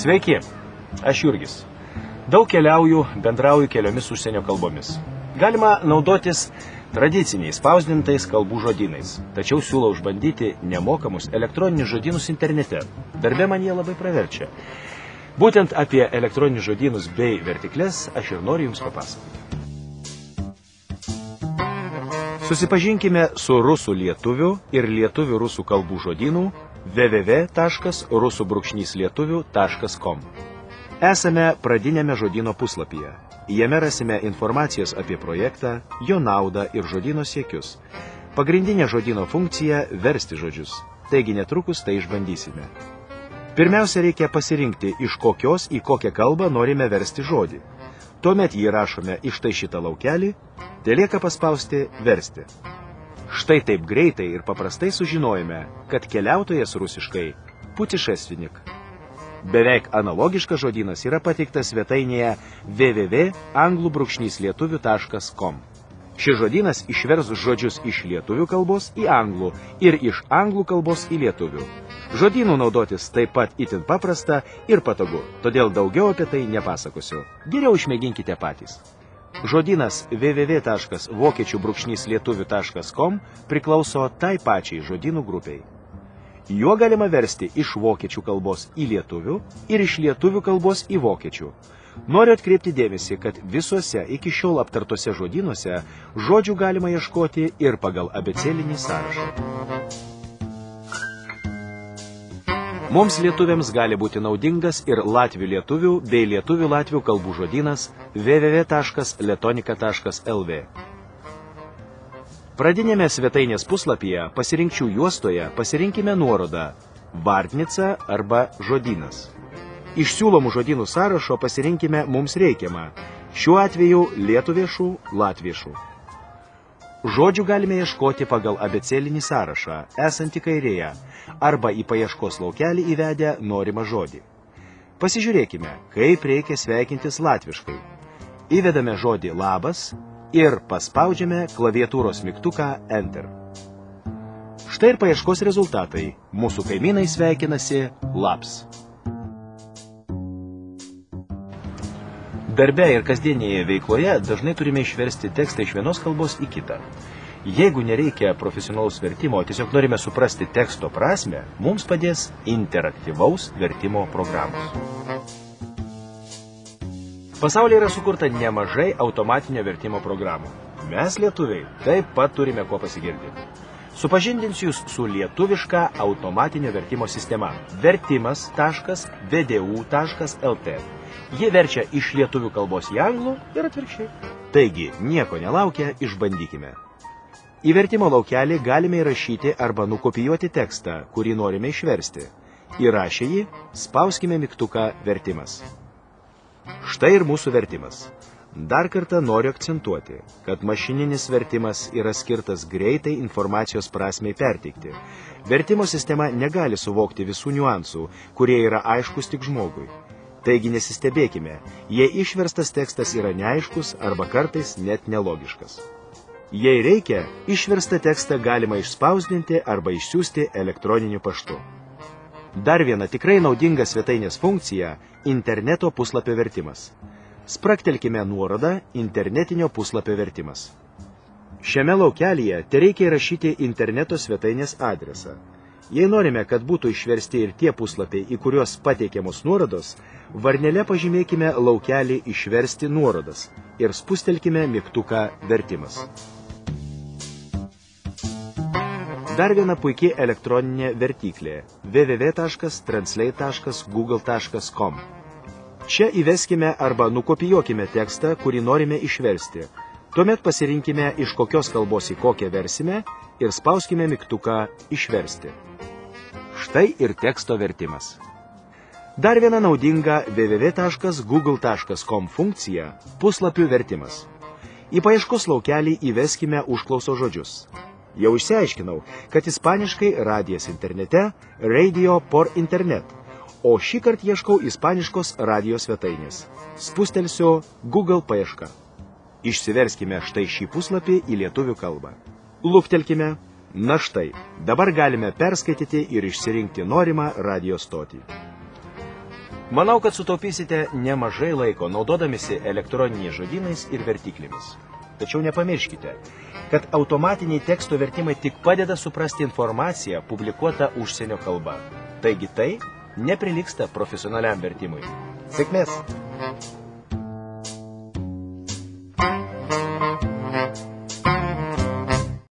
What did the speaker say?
Sveiki, aš Jurgis. Daug keliauju, bendrauju keliomis užsienio kalbomis. Galima naudotis tradiciniais spausdintais kalbų žodynais, tačiau siūlau išbandyti nemokamus elektroninius žodynus internete. Darbe man jie labai praverčia. Būtent apie elektroninius žodynus bei vertikles aš ir noriu jums papasakoti. Susipažinkime su rusų lietuvių ir lietuvių rusų kalbų žodynų www.rusu-lietuvių.com. Esame pradinėme žodyno puslapyje. Jame rasime informacijos apie projektą, jo naudą ir žodyno siekius. Pagrindinė žodyno funkcija – versti žodžius. Taigi netrukus tai išbandysime. Pirmiausia, reikia pasirinkti, iš kokios į kokią kalbą norime versti žodį. Tuomet jį rašome į štai šitą laukelį, telieka paspausti versti. Štai taip greitai ir paprastai sužinojome, kad keliautojas rusiškai putišestvinik. Beveik analogiškas žodynas yra pateiktas svetainėje www.anglu-lietuvių.com. Šis žodynas išvers žodžius iš lietuvių kalbos į anglų ir iš anglų kalbos į lietuvių. Žodynų naudotis taip pat itin paprasta ir patogu, todėl daugiau apie tai nepasakosiu. Geriau išmėginkite patys. Žodynas www.vokiečių-lietuvių.com priklauso tai pačiai žodynų grupiai. Juo galima versti iš vokiečių kalbos į lietuvių ir iš lietuvių kalbos į vokiečių. Noriu atkreipti dėmesį, kad visuose iki šiol aptartose žodynuose žodžių galima ieškoti ir pagal abėcėlinį sąrašą. Mums lietuviams gali būti naudingas ir latvių lietuvių bei lietuvių latvių kalbų žodynas www.letonika.lv. Pradinėme svetainės puslapyje pasirinkčių juostoje pasirinkime nuorodą Vardnica arba žodynas. Iš siūlomų žodynų sąrašo pasirinkime mums reikiamą, šiuo atveju lietuviešų, latviešų. Žodžių galime ieškoti pagal abėcėlinį sąrašą, esantį kairėje, arba į paieškos laukelį įvedę norimą žodį. Pasižiūrėkime, kaip reikia sveikintis latviškai. Įvedame žodį labas ir paspaudžiame klaviatūros mygtuką Enter. Štai ir paieškos rezultatai. Mūsų kaimynai sveikinasi labs. Darbe ir kasdienėje veikloje dažnai turime išversti tekstą iš vienos kalbos į kitą. Jeigu nereikia profesionalaus vertimo, tiesiog norime suprasti teksto prasmę, mums padės interaktyvaus vertimo programos. Pasaulyje yra sukurta nemažai automatinio vertimo programų. Mes, lietuviai, taip pat turime kuo pasigirti. Supažindinsiu jūs su lietuviška automatinio vertimo sistema vertimas.vdu.lt. Jie verčia iš lietuvių kalbos į anglų ir atvirkščiai. Taigi, nieko nelaukia, išbandykime. Į vertimo laukelį galime įrašyti arba nukopijuoti tekstą, kurį norime išversti. Įrašę jį, spauskime mygtuką vertimas. Štai ir mūsų vertimas. Dar kartą noriu akcentuoti, kad mašininis vertimas yra skirtas greitai informacijos prasmei perteikti. Vertimo sistema negali suvokti visų niuansų, kurie yra aiškus tik žmogui. Taigi nesistebėkime, jei išverstas tekstas yra neaiškus arba kartais net nelogiškas. Jei reikia, išverstą tekstą galima išspausdinti arba išsiųsti elektroniniu paštu. Dar viena tikrai naudinga svetainės funkcija – interneto puslapio vertimas. Spraktelkime nuorodą internetinio puslapio vertimas. Šiame laukelyje tereikia įrašyti interneto svetainės adresą. Jei norime, kad būtų išversti ir tie puslapiai, į kuriuos pateikiamos nuorodos, varnele pažymėkime laukelį išversti nuorodas ir spustelkime mygtuką vertimas. Dar viena puikiai elektroninė vertyklė www.translate.google.com. Čia įveskime arba nukopijuokime tekstą, kurį norime išversti. Tuomet pasirinkime, iš kokios kalbos į kokią versime ir spauskime mygtuką išversti. Štai ir teksto vertimas. Dar viena naudinga www.google.com funkcija – puslapių vertimas. Į paieškos laukelį įveskime užklausos žodžius. Jau išsiaiškinau, kad ispaniškai radijas internete – radio por internet, o šį kartą ieškau ispaniškos radijo svetainės. Spustelsiu Google paiešką. Išsiverskime štai šį puslapį į lietuvių kalbą. Luktelkime. Na štai, dabar galime perskaityti ir išsirinkti norimą radijo stotį. Manau, kad sutaupysite nemažai laiko naudodamisi elektroniniais žodynais ir vertiklėmis. Tačiau nepamirškite, kad automatiniai teksto vertimai tik padeda suprasti informaciją publikuotą užsienio kalba. Taigi tai neprilygsta profesionaliam vertimui. Sėkmės!